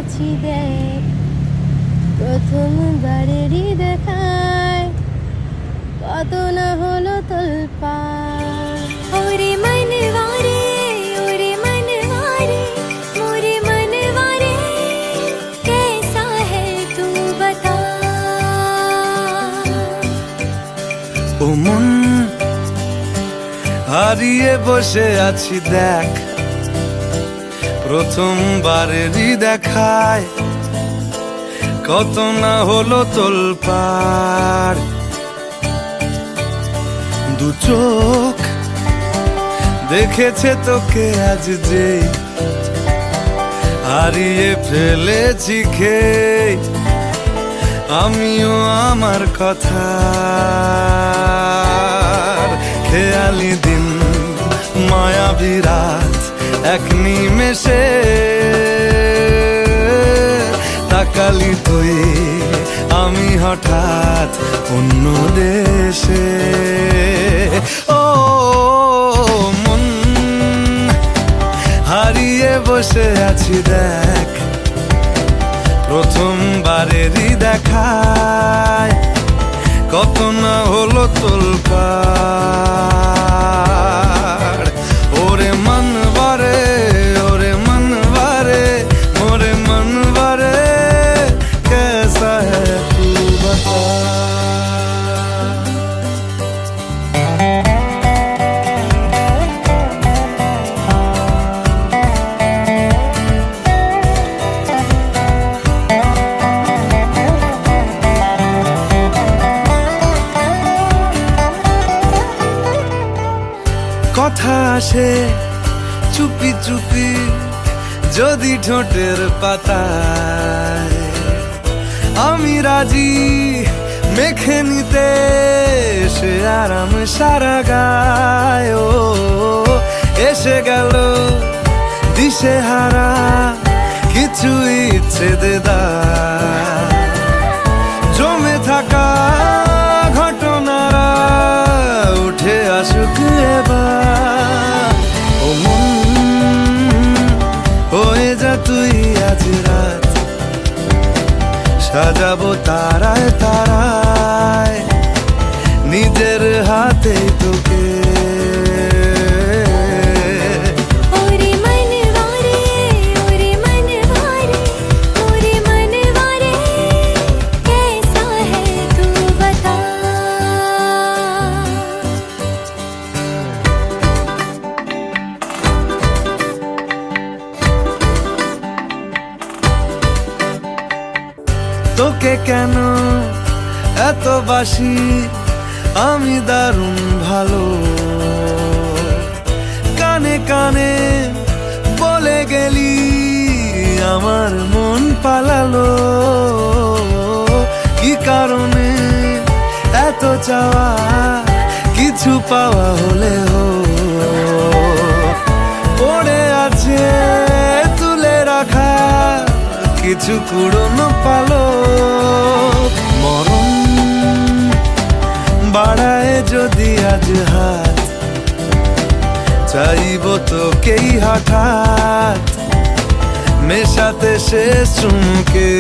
আছি দেখ, প্রথমবারেরই দেখায় কত না হলো তোলপাড়। ওরে মনवा रे, ओरे मनवा रे, मोरे मनवा रे, कैसा है तू बता। ও মন হারিয়ে বসে আছি দেখ, প্রথমবারেরই দেখায় কত না হলো তোলপাড়। দু চোখ দেখেছে তোকে আজ যে, হারিয়ে ফেলেছি খেয়ে আমিও আমার কথা। খেয়ালি দিন মায়াবী রাত এক নিমেষে, তাকালি তুই আমি হঠাৎ অন্য দেশে। ও মন হারিয়ে বসে আছি দেখ, প্রথমবারেরই দেখায় কত না হলো তোলপাড়। ওরে মনवा रे, ओरे मनवा रे, मोरे मनवा रे, कैसा है तू बता। কথা আসে চুপি চুপি যদি ঠোঁটের পাতায়, আমি রাজি মেখে নিতে সে আরাম সারা গায়। ও এসে গেল দিশে হারা কিছু ইচ্ছে দেদার, জমে থাকা ঘটনারা উঠে আসুক এবার। ও মন হয়ে যা তুই আজ রাত, সাজাবো তারায় তারায় নিজের হাতে তোকে। ओरे मनवा रे, ओरे मनवा रे, मोरे मनवा रे, कैसा है तू बता। তোকে কেন এত বাসি আমি দারুণ ভালো, কানে কানে বলে গেলি আমার মন পালালো। কি কারণে এত চাওয়া কিছু পাওয়া হলেও, পড়ে আছে তুলে রাখা কিছু কুড়নো পালো। মরণ বাড়ায় যদি আজ হাত, চাইব তোকেই হঠাৎ মেশাতে শেষ চুমকে।